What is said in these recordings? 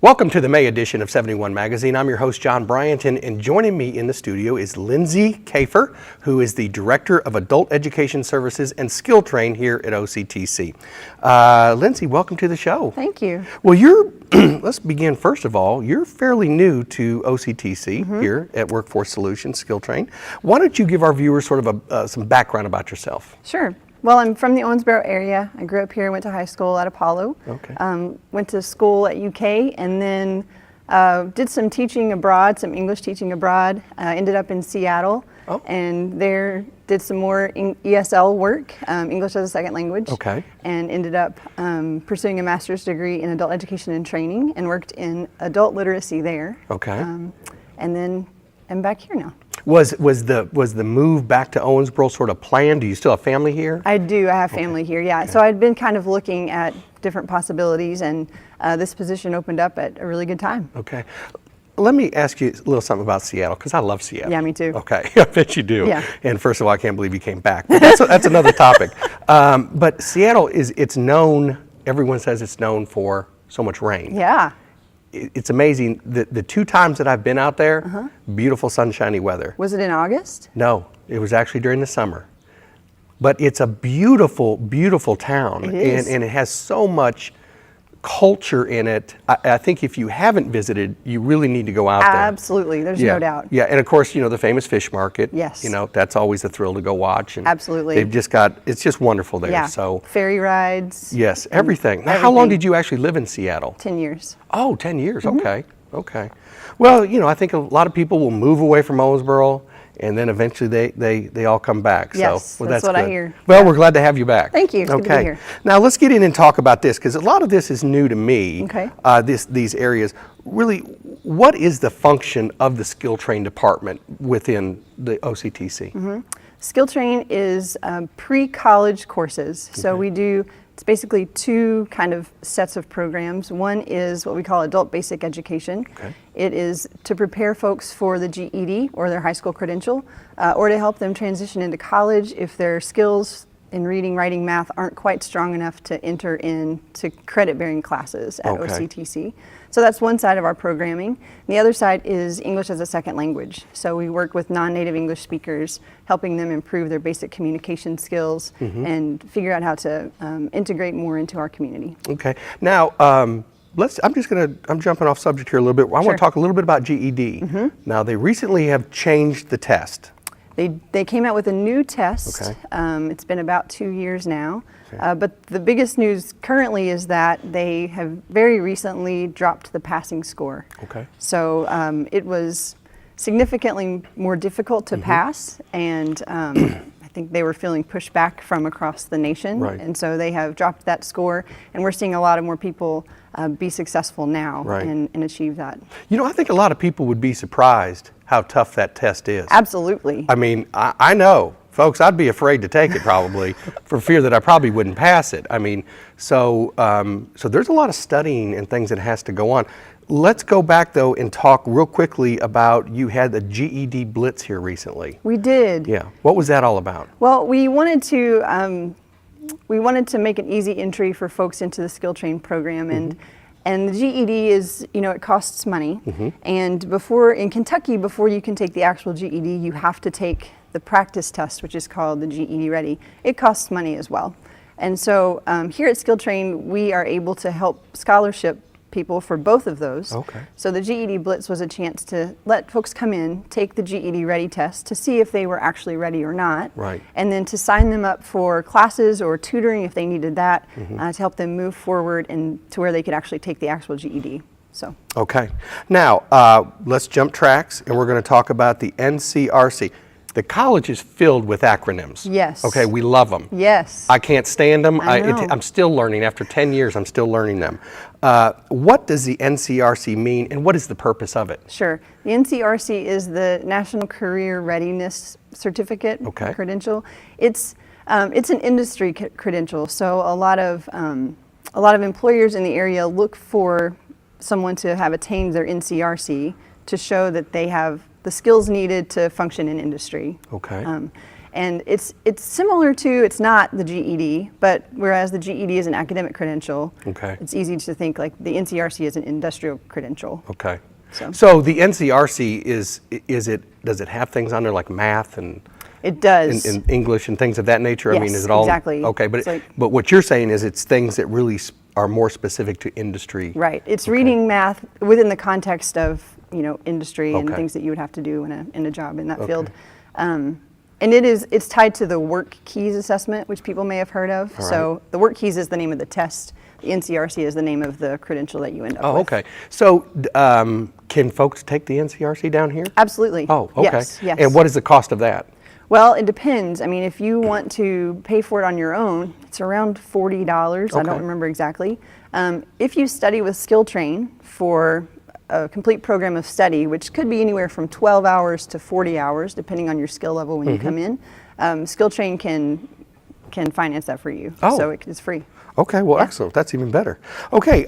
Welcome to the May edition of 71 Magazine. I'm your host, John Bryant, and joining me in the studio is Lindsey Kafer, who is the Director of Adult Education Services and Skill Train here at OCTC. Lindsey, welcome to the show. Thank you. Well, let's begin first of all, you're fairly new to OCTC here at Workforce Solutions Skill Train. Why don't you give our viewers sort of some background about yourself? Sure. Well, I'm from the Owensboro area. I grew up here, went to high school at Apollo. Okay. Went to school at UK, and then did some teaching abroad, some English teaching abroad. Ended up in Seattle, and there did some more ESL work, English as a second language. Okay. And ended up pursuing a master's degree in adult education and training, and worked in adult literacy there. Okay. And then I'm back here now. Was the move back to Owensboro sort of planned? Do you still have family here? I do. I have family here, yeah. Okay. So I'd been kind of looking at different possibilities, and this position opened up at a really good time. Okay. Let me ask you a little something about Seattle, because I love Seattle. Yeah, me too. Okay, I bet you do. Yeah. And first of all, I can't believe you came back. But that's another topic. But Seattle it's known, everyone says it's known for so much rain. Yeah. It's amazing. The two times that I've been out there, beautiful sunshiny weather. Was it in August? No, it was actually during the summer. But it's a beautiful, beautiful town. It is. And it has so much culture in it. I think if you haven't visited, you really need to go out there. Absolutely, there's no doubt. Yeah, and of course, the famous fish market. Yes. That's always a thrill to go watch. And absolutely. it's just wonderful there. Yeah. So ferry rides. Yes, everything. Now, how long did you actually live in Seattle? 10 years. Oh, 10 years, okay. Well, I think a lot of people will move away from Owensboro, and then eventually they all come back. Yes, so, that's what good. I hear. Well, we're glad to have you back. Thank you. It's good to be here. Now let's get in and talk about this, because a lot of this is new to me. Okay. These areas. Really, what is the function of the Skill Train department within the OCTC? Skill Train is pre-college courses. So we do, it's basically two kind of sets of programs. One is what we call adult basic education. Okay. It is to prepare folks for the GED or their high school credential, or to help them transition into college if their skills in reading, writing, math aren't quite strong enough to enter into credit-bearing classes at OCTC. So that's one side of our programming. The other side is English as a second language. So we work with non-native English speakers, helping them improve their basic communication skills and figure out how to integrate more into our community. Okay. Now, I'm jumping off subject here a little bit. I want to talk a little bit about GED. Now, they recently have changed the test. They came out with a new test. Okay. It's been about 2 years now. Okay. But the biggest news currently is that they have very recently dropped the passing score. Okay. So it was significantly more difficult to pass, and I think they were feeling pushback from across the nation. Right. And so they have dropped that score, and we're seeing a lot of more people be successful now and achieve that. I think a lot of people would be surprised how tough that test is. Absolutely. I mean, I know, folks, I'd be afraid to take it probably for fear that I probably wouldn't pass it. I mean, so there's a lot of studying and things that has to go on. Let's go back though and talk real quickly about, you had the GED Blitz here recently. We did. Yeah. What was that all about? Well, we wanted to make an easy entry for folks into the Skill Train program, and the GED is, it costs money. And in Kentucky, before you can take the actual GED, you have to take the practice test, which is called the GED Ready. It costs money as well. And so here at Skill Train, we are able to help scholarship people for both of those. Okay. So the GED Blitz was a chance to let folks come in, take the GED Ready test to see if they were actually ready or not. Right. And then to sign them up for classes or tutoring if they needed that, to help them move forward and to where they could actually take the actual GED. So. Okay. Now, let's jump tracks, and we're going to talk about the NCRC. The college is filled with acronyms. Yes. Okay, we love them. Yes. I can't stand them. I'm still learning. After 10 years, I'm still learning them. What does the NCRC mean, and what is the purpose of it? Sure. The NCRC is the National Career Readiness Certificate credential. It's an industry credential, so a lot of employers in the area look for someone to have attained their NCRC to show that they have the skills needed to function in industry. Okay. And it's similar to, it's not the GED, but whereas the GED is an academic credential, Okay. it's easy to think like the NCRC is an industrial credential. Okay. So- So the NCRC does it have things on there like math and It does. in English and things of that nature? I mean, Yes, is it all? exactly. Okay, It's like- but what you're saying is it's things that really are more specific to industry. Right. It's reading math within the context of, industry and Okay. things that you would have to do in a job in that Okay. field. And it's tied to the Work Keys assessment, which people may have heard of. All So right. the Work Keys is the name of the test. The NCRC is the name of the credential that you end up Oh, with. okay. So can folks take the NCRC down here? Absolutely. Oh, okay. Yes, yes. And what is the cost of that? Well, it depends. I mean, if you want to pay for it on your own, it's around $40. I Okay. don't remember exactly. If you study with Skill Train for a complete program of study, which could be anywhere from 12 hours to 40 hours, depending on your skill level when you come in, Skill Train can finance that for you. Oh. So it's free. Okay, well, excellent. That's even better. Okay,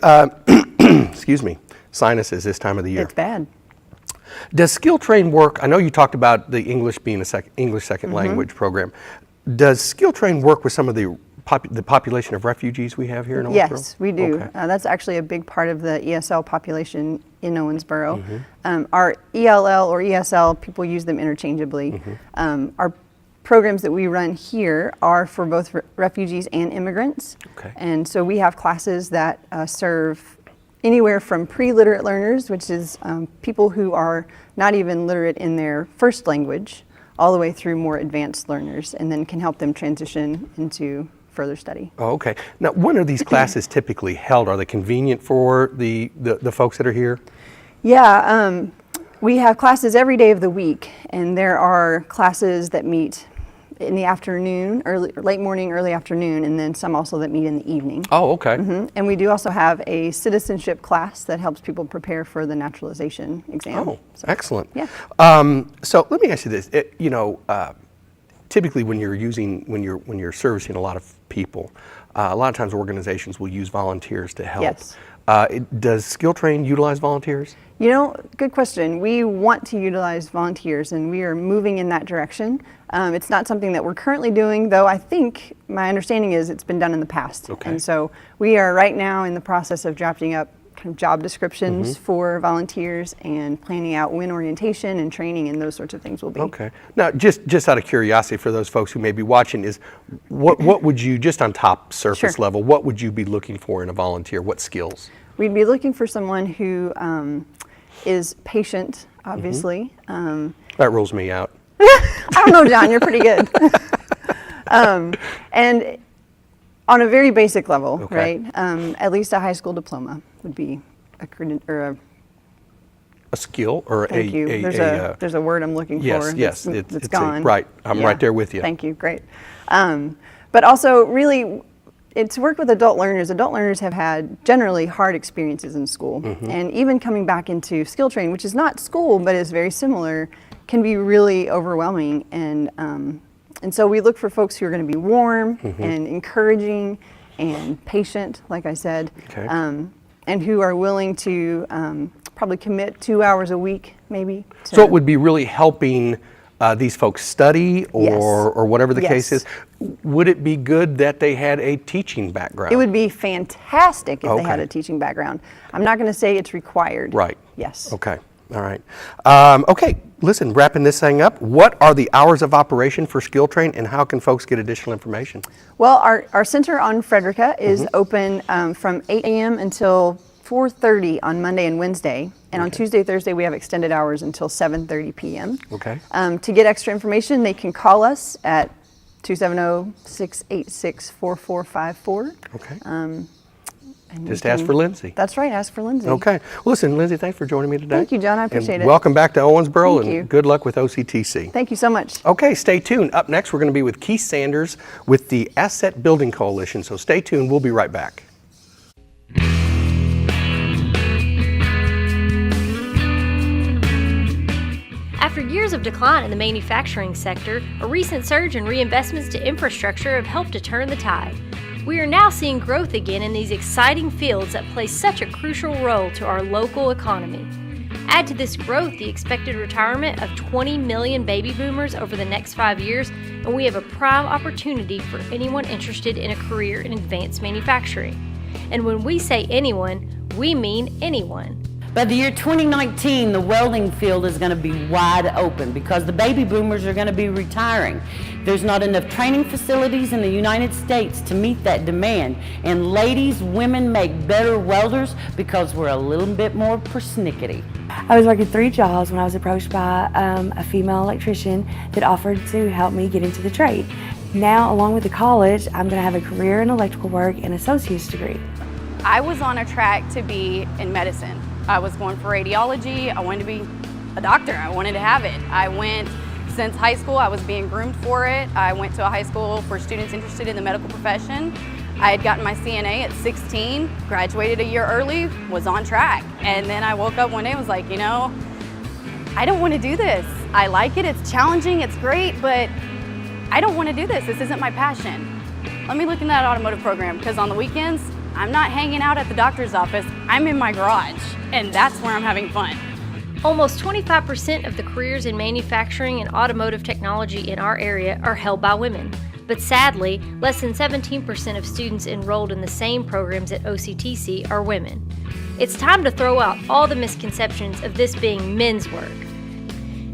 excuse me, sinuses this time of the year. It's bad. Does Skill Train work? I know you talked about the English being a English second Mm-hmm. language program. Does Skill Train work with some of the population of refugees we have here in Owensboro? Yes, we do. Okay. That's actually a big part of the ESL population in Owensboro. Mm-hmm. Our ELL or ESL, people use them interchangeably. Mm-hmm. Our programs that we run here are for both refugees and immigrants. Okay. And so we have classes that serve anywhere from pre-literate learners, which is people who are not even literate in their first language, all the way through more advanced learners, and then can help them transition into further study. Oh, okay. Now, when are these classes typically held? Are they convenient for the folks that are here? Yeah, we have classes every day of the week, and there are classes that meet in the afternoon, late morning, early afternoon, and then some also that meet in the evening. Oh, okay. And we do also have a citizenship class that helps people prepare for the naturalization exam. Oh, excellent. Yeah. So let me ask you this. Typically when you're servicing a lot of people, a lot of times organizations will use volunteers to help. Yes. Does Skill Train utilize volunteers? Good question. We want to utilize volunteers, and we are moving in that direction. It's not something that we're currently doing, though I think my understanding is it's been done in the past. Okay. And so we are right now in the process of drafting up kind of job descriptions for volunteers and planning out when orientation and training and those sorts of things will be. Okay. Now, just out of curiosity for those folks who may be watching, is what would you, just on top surface Sure. level, what would you be looking for in a volunteer? What skills? We'd be looking for someone who is patient, obviously. That rules me out. I don't know, John, you're pretty good. And on a very basic level, Okay. right? At least a high school diploma would be a skill or thank you. There's a word I'm looking yes, for. yes, It's gone. right. I'm right there with you. Thank you. Great. But also, really, it's work with adult learners. Adult learners have had generally hard experiences in school, and even coming back into Skill Train, which is not school but is very similar, can be really overwhelming. And so we look for folks who are going to be warm and encouraging and patient, like I said, Okay. and who are willing to probably commit 2 hours a week, maybe. So it would be really helping these folks study or, Yes. or whatever the case Yes. is. Would it be good that they had a teaching background? It would be fantastic if they had Okay. a teaching background. I'm not going to say it's required. Right. Yes. Okay. All right. Okay. Listen, wrapping this thing up, what are the hours of operation for Skill Train, and how can folks get additional information? Well, our center on Frederica is open from 8 a.m. until 4:30 on Monday and Wednesday. And on Tuesday, Thursday, we have extended hours until 7:30 p.m. Okay. To get extra information, they can call us at 270-686-4454. Okay. And we Just ask can- for Lindsey. That's right, ask for Lindsey. Okay. Well, listen, Lindsey, thanks for joining me today. Thank you, John. I appreciate and it. Welcome back to Owensboro, Thank and you. good luck with OCTC. Thank you so much. Okay, stay tuned. Up next, we're going to be with Keith Sanders with the Asset Building Coalition. So stay tuned. We'll be right back. After years of decline in the manufacturing sector, a recent surge in reinvestments to infrastructure have helped to turn the tide. We are now seeing growth again in these exciting fields that play such a crucial role to our local economy. Add to this growth the expected retirement of 20 million baby boomers over the next 5 years, and we have a prime opportunity for anyone interested in a career in advanced manufacturing. And when we say anyone, we mean anyone. By the year 2019, the welding field is going to be wide open because the baby boomers are going to be retiring. There's not enough training facilities in the United States to meet that demand. And ladies, women make better welders because we're a little bit more persnickety. I was working 3 jobs when I was approached by a female electrician that offered to help me get into the trade. Now, along with the college, I'm going to have a career in electrical work and associate's degree. I was on a track to be in medicine. I was going for radiology. I wanted to be a doctor. I wanted to have it. I went, since high school, I was being groomed for it. I went to a high school for students interested in the medical profession. I had gotten my CNA at 16, graduated a year early, was on track. And then I woke up one day and was like, you know, I don't want to do this. I like it, it's challenging, it's great, but I don't want to do this. This isn't my passion. Let me look in that automotive program, because on the weekends, I'm not hanging out at the doctor's office, I'm in my garage, and that's where I'm having fun. Almost 25% of the careers in manufacturing and automotive technology in our area are held by women. But sadly, less than 17% of students enrolled in the same programs at OCTC are women. It's time to throw out all the misconceptions of this being men's work.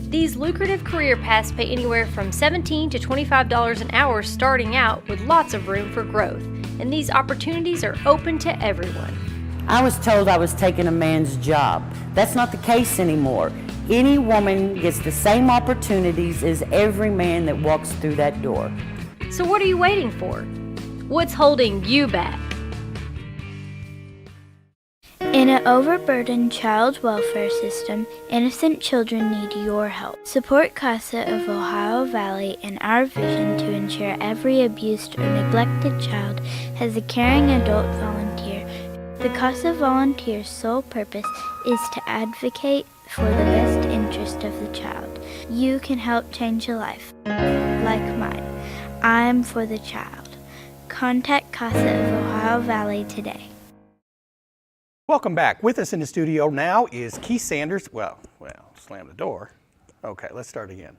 These lucrative career paths pay anywhere from $17 to $25 an hour starting out, with lots of room for growth. And these opportunities are open to everyone. I was told I was taking a man's job. That's not the case anymore. Any woman gets the same opportunities as every man that walks through that door. So what are you waiting for? What's holding you back? In an overburdened child welfare system, innocent children need your help. Support CASA of Ohio Valley and our vision to ensure every abused or neglected child has a caring adult volunteer. The CASA volunteer's sole purpose is to advocate for the best interest of the child. You can help change a life, like mine. I'm for the child. Contact CASA of Ohio Valley today. Welcome back. With us in the studio now is Keith Sanders. Well, slam the door. Okay, let's start again.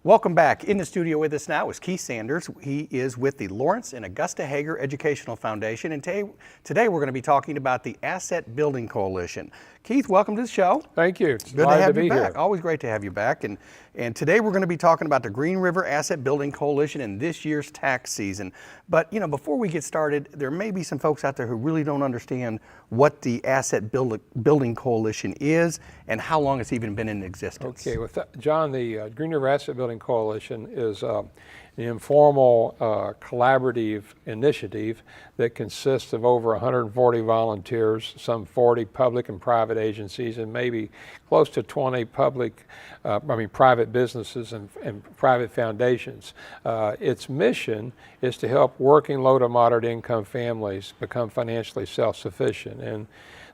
Welcome back. In the studio with us now is Keith Sanders. He is with the Lawrence and Augusta Hager Educational Foundation, and today we're going to be talking about the Asset Building Coalition. Keith, welcome to the show. Thank you. It's good glad to have to you be back. here. Always great to have you back. And today we're going to be talking about the Green River Asset Building Coalition and this year's tax season. But before we get started, there may be some folks out there who really don't understand what the Asset Building Coalition is and how long it's even been in existence. Okay, John, the Green River Asset Building Coalition is an informal collaborative initiative that consists of over 140 volunteers, some 40 public and private agencies, and maybe close to 20 private businesses and private foundations. Its mission is to help working low to moderate income families become financially self-sufficient. And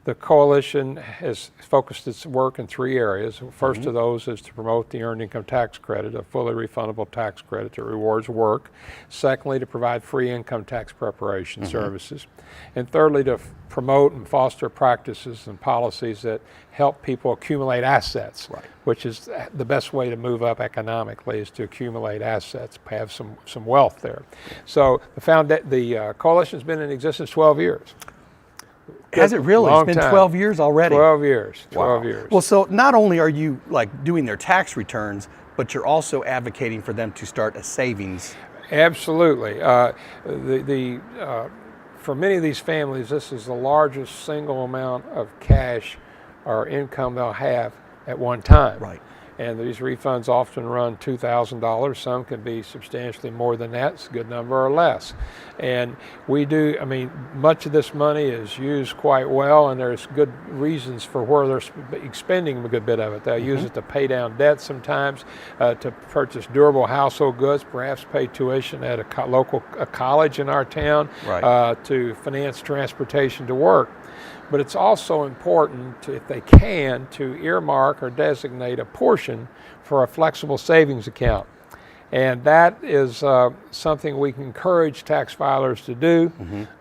the coalition has focused its work in 3 areas. First of those is to promote the Earned Income Tax Credit, a fully refundable tax credit that rewards work. Secondly, to provide free income tax preparation services. And thirdly, to promote and foster practices and policies that help people accumulate assets, which is the best way to move up economically, is to accumulate assets, have some wealth there. So the coalition's been in existence 12 years. Has it really? Long It's been time. 12 years already? 12 years. 12 Wow. years. Well, so not only are you doing their tax returns, but you're also advocating for them to start a savings. Absolutely. For many of these families, this is the largest single amount of cash or income they'll have at one time. Right. And these refunds often run $2,000. Some can be substantially more than that. It's a good number or less. And much of this money is used quite well, and there's good reasons for where they're expending a good bit of it. They'll use it to pay down debt sometimes, to purchase durable household goods, perhaps pay tuition at a local college in our town, to finance transportation to work. But it's also important, if they can, to earmark or designate a portion for a flexible savings account. And that is something we can encourage tax filers to do,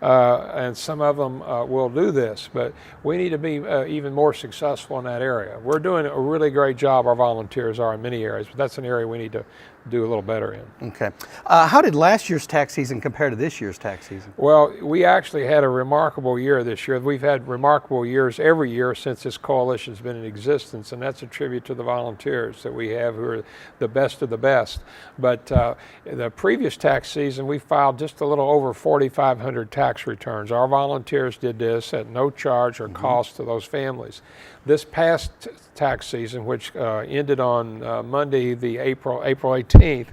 and some of them will do this, but we need to be even more successful in that area. We're doing a really great job, our volunteers are in many areas, but that's an area we need to do a little better in. Okay. How did last year's tax season compare to this year's tax season? Well, we actually had a remarkable year this year. We've had remarkable years every year since this coalition's been in existence, and that's a tribute to the volunteers that we have, who are the best of the best. But the previous tax season, we filed just a little over 4,500 tax returns. Our volunteers did this at no charge or cost to those families. This past tax season, which ended on Monday, the April 18th,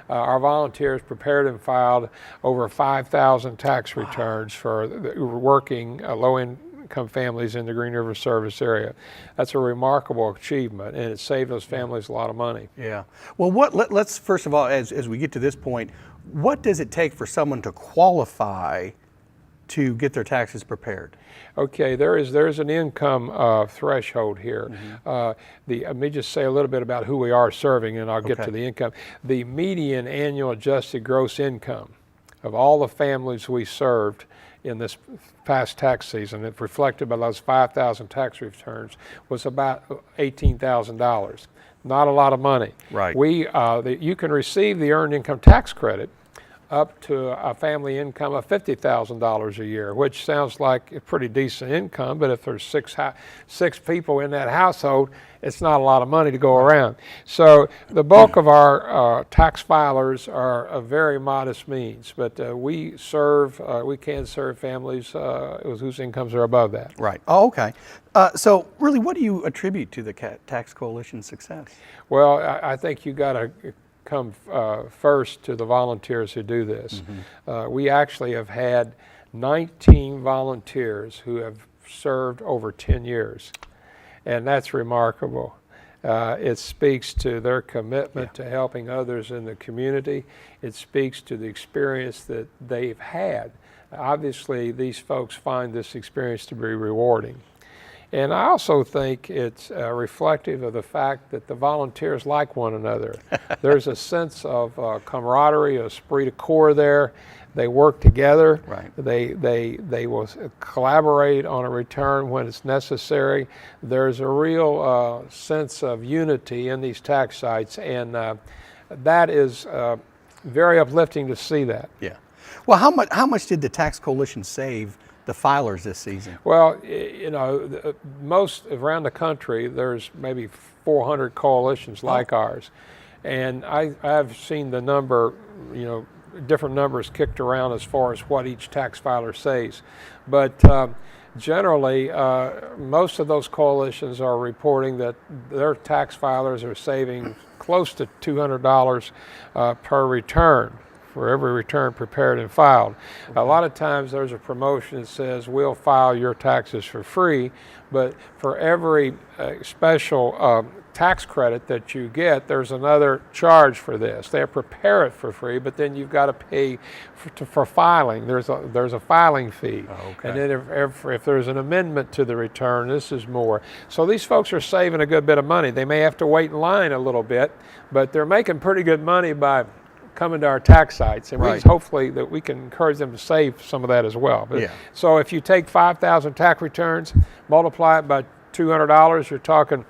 our volunteers prepared and filed over 5,000 tax returns for working low-income families in the Green River service area. That's a remarkable achievement, and it saved those families a lot of money. Yeah. Well, let's first of all, as we get to this point, what does it take for someone to qualify to get their taxes prepared? Okay, there's an income threshold here. Let me just say a little bit about who we are serving, and I'll get to the income. The median annual adjusted gross income of all the families we served in this past tax season, if reflected by those 5,000 tax returns, was about $18,000. Not a lot of money. Right. You can receive the earned income tax credit up to a family income of $50,000 a year, which sounds like a pretty decent income, but if there's six people in that household, it's not a lot of money to go around. So the bulk of our tax filers are of very modest means, but we can serve families whose incomes are above that. Right. Oh, okay. So really, what do you attribute to the Tax Coalition's success? Well, I think you got to come first to the volunteers who do this. We actually have had 19 volunteers who have served over 10 years, and that's remarkable. It speaks to their commitment to helping others in the community. It speaks to the experience that they've had. Obviously, these folks find this experience to be rewarding. And I also think it's reflective of the fact that the volunteers like one another. There's a sense of camaraderie, a esprit de corps there. They work together. Right. They will collaborate on a return when it's necessary. There's a real sense of unity in these tax sites, and that is very uplifting to see that. Yeah. Well, how much did the Tax Coalition save the filers this season? Well, most around the country, there's maybe 400 coalitions like ours. And I've seen the number, different numbers kicked around as far as what each tax filer saves. But generally, most of those coalitions are reporting that their tax filers are saving close to $200 per return, for every return prepared and filed. A lot of times there's a promotion that says we'll file your taxes for free, but for every special tax credit that you get, there's another charge for this. They prepare it for free, but then you've got to pay for filing. There's a filing fee. Okay. And then if there's an amendment to the return, this is more. So these folks are saving a good bit of money. They may have to wait in line a little bit, but they're making pretty good money by coming to our tax sites, and hopefully that we can encourage them to save some of that as well. But, so if you take 5,000 tax returns, multiply it by $200, you're talking,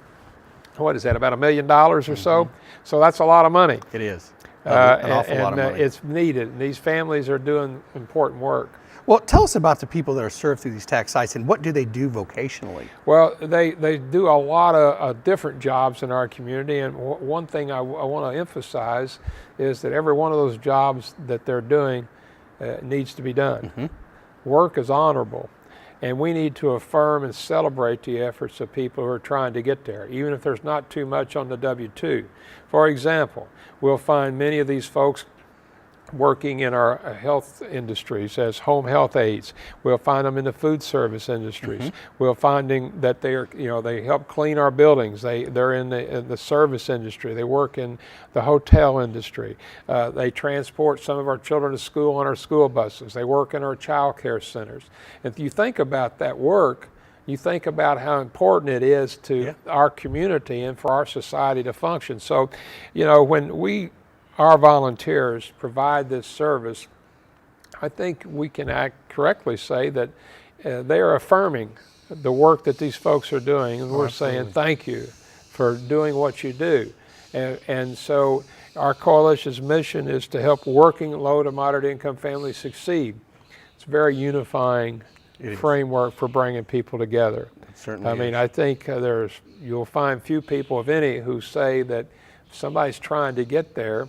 what is that, about $1 million or so? So that's a lot of money. It is. An awful lot of money. It's needed, and these families are doing important work. Well, tell us about the people that are served through these tax sites, and what do they do vocationally? Well, they do a lot of different jobs in our community, and one thing I want to emphasize is that every one of those jobs that they're doing needs to be done. Work is honorable, and we need to affirm and celebrate the efforts of people who are trying to get there, even if there's not too much on the W-2. For example, we'll find many of these folks working in our health industries as home health aides. We'll find them in the food service industries. We'll finding that they help clean our buildings. They're in the service industry. They work in the hotel industry. They transport some of our children to school on our school buses. They work in our child care centers. If you think about that work, you think about how important it is to our community and for our society to function. So, when we our volunteers provide this service, I think we can correctly say that they are affirming the work that these folks are doing, and we're saying thank you for doing what you do. And so our coalition's mission is to help working low to moderate income families succeed. It's a very unifying framework for bringing people together. Certainly I mean, I think you'll find few people, if any, who say that if somebody's trying to get there,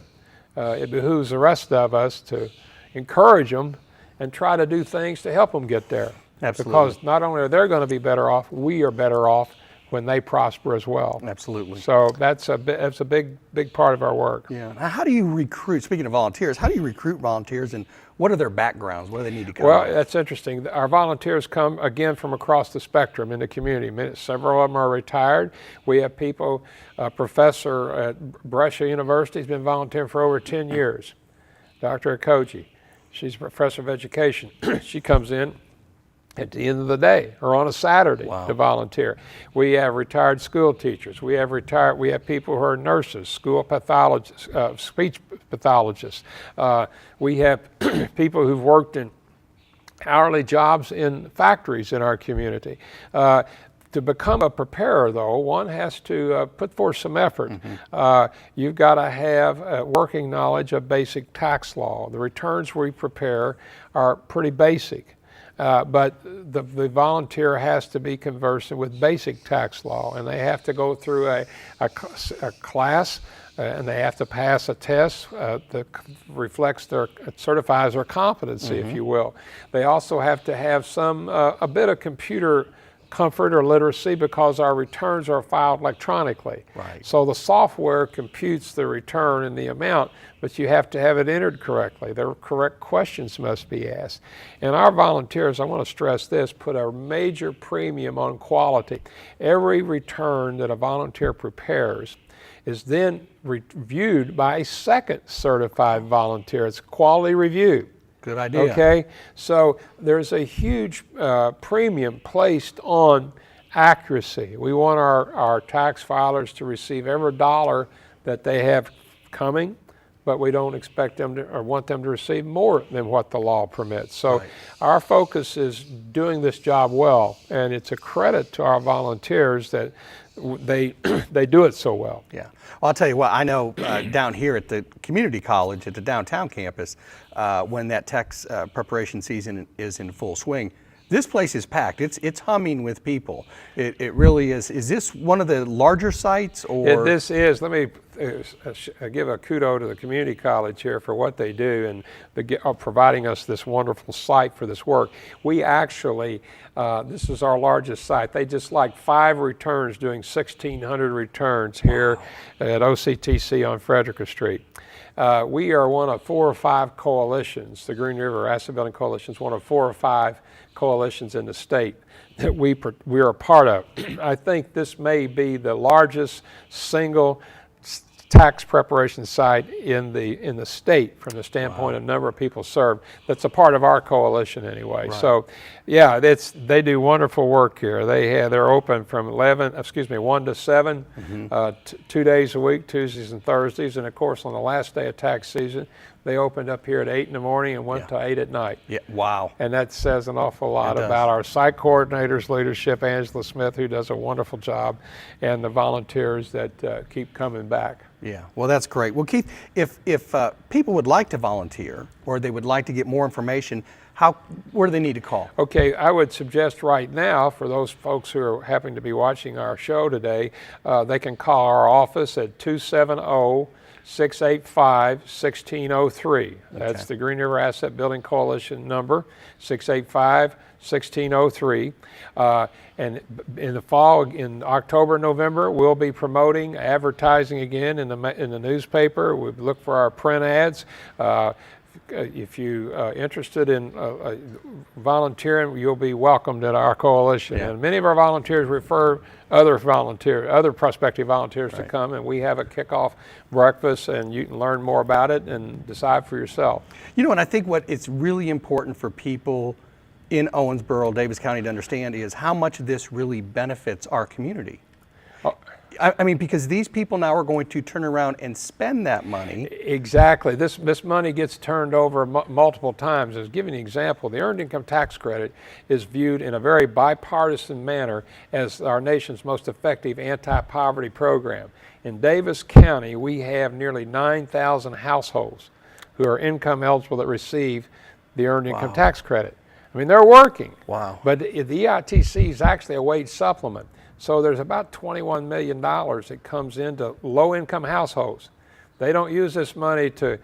it behooves the rest of us to encourage them and try to do things to help them get there. Absolutely. Because not only are they going to be better off, we are better off when they prosper as well. Absolutely. So that's a big part of our work. Yeah. Now, how do you recruit, speaking of volunteers, how do you recruit volunteers, and what are their backgrounds? What do they need to come Well, with? that's interesting. Our volunteers come, again, from across the spectrum in the community. Several of them are retired. We have people, a professor at Brescia University has been volunteering for over 10 years, Dr. Okoji. She's a professor of education. She comes in at the end of the day or on a Saturday to volunteer. We have retired school teachers. We have people who are nurses, school pathologists, speech pathologists. We have people who've worked in hourly jobs in factories in our community. To become a preparer, though, one has to put forth some effort. You've got to have working knowledge of basic tax law. The returns we prepare are pretty basic. But the volunteer has to be conversant with basic tax law, and they have to go through a class, and they have to pass a test that certifies their competency, if you will. They also have to have a bit of computer comfort or literacy, because our returns are filed electronically. Right. So the software computes the return and the amount, but you have to have it entered correctly. The correct questions must be asked. And our volunteers, I want to stress this, put a major premium on quality. Every return that a volunteer prepares is then reviewed by a second certified volunteer. It's quality review. Good idea. Okay, so there's a huge premium placed on accuracy. We want our tax filers to receive every dollar that they have coming, but we don't expect them to, or want them to receive more than what the law permits. So our focus is doing this job well, and it's a credit to our volunteers that they do it so well. Yeah. Well, I'll tell you what, I know down here at the community college, at the downtown campus, when that tax preparation season is in full swing, this place is packed. It's humming with people. It really is. Is this one of the larger sites, or? This is. Let me give a kudo to the community college here for what they do and providing us this wonderful site for this work. We actually, this is our largest site. They just 5 returns, doing 1,600 returns here at OCTC on Frederica Street. We are one of 4 or 5 coalitions. The Green River Asset Building Coalition is one of 4 or 5 coalitions in the state that we are a part of. I think this may be the largest single tax preparation site in the state from the standpoint of number of people served. That's a part of our coalition anyway. Right. So, yeah, they do wonderful work here. They're open from 1 to 7, 2 days a week, Tuesdays and Thursdays, and of course on the last day of tax season, they opened up here at 8 in the morning and went to 8 at night. Yeah. Wow. And that says an awful lot about our site coordinator's leadership, Angela Smith, who does a wonderful job, and the volunteers that keep coming back. Yeah, well, that's great. Well, Keith, if people would like to volunteer or they would like to get more information, where do they need to call? Okay, I would suggest right now, for those folks who are happen to be watching our show today, they can call our office at 270-685-1603. That's the Green River Asset Building Coalition number, 685-1603. And in the fall, in October, November, we'll be promoting, advertising again in the newspaper. We look for our print ads. If you're interested in volunteering, you'll be welcomed at our coalition. And many of our volunteers refer other prospective volunteers to come, and we have a kickoff breakfast, and you can learn more about it and decide for yourself. You know, and I think what it's really important for people in Owensboro, Davis County to understand is how much this really benefits our community. I mean, because these people now are going to turn around and spend that money. Exactly. This money gets turned over multiple times. As giving an example, the Earned Income Tax Credit is viewed in a very bipartisan manner as our nation's most effective anti-poverty program. In Davis County, we have nearly 9,000 households who are income eligible that receive the Earned Income Tax Credit. I mean, they're working. Wow. But the EITC is actually a wage supplement. So there's about $21 million that comes into low-income households. They don't use this money to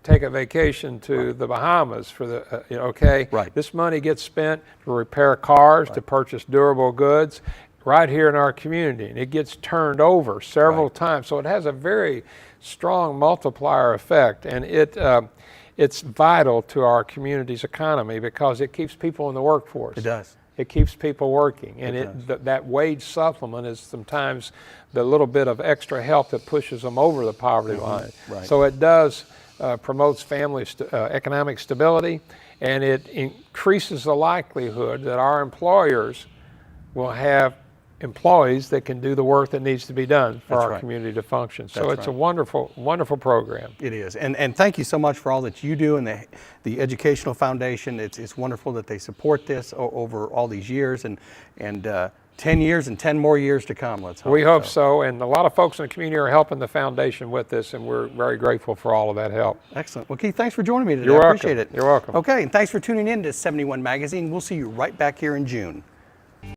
take a vacation to the Bahamas for the, okay? Right. This money gets spent to repair cars, to purchase durable goods right here in our community. And it gets turned over several times. So it has a very strong multiplier effect. And it's vital to our community's economy because it keeps people in the workforce. It does. It keeps people working, and that wage supplement is sometimes the little bit of extra help that pushes them over the poverty line. Right. So it does promotes family economic stability, and it increases the likelihood that our employers will have employees that can do the work that needs to be done for our community to function. So it's a wonderful, wonderful program. It is. And thank you so much for all that you do and the Educational Foundation. It's wonderful that they support this over all these years and 10 years and 10 more years to come, let's hope. We hope so. And a lot of folks in the community are helping the foundation with this, and we're very grateful for all of that help. Excellent. Well, Keith, thanks for joining me today. You're I welcome. appreciate it. You're welcome. Okay, and thanks for tuning in to 71 Magazine. We'll see you right back here in June.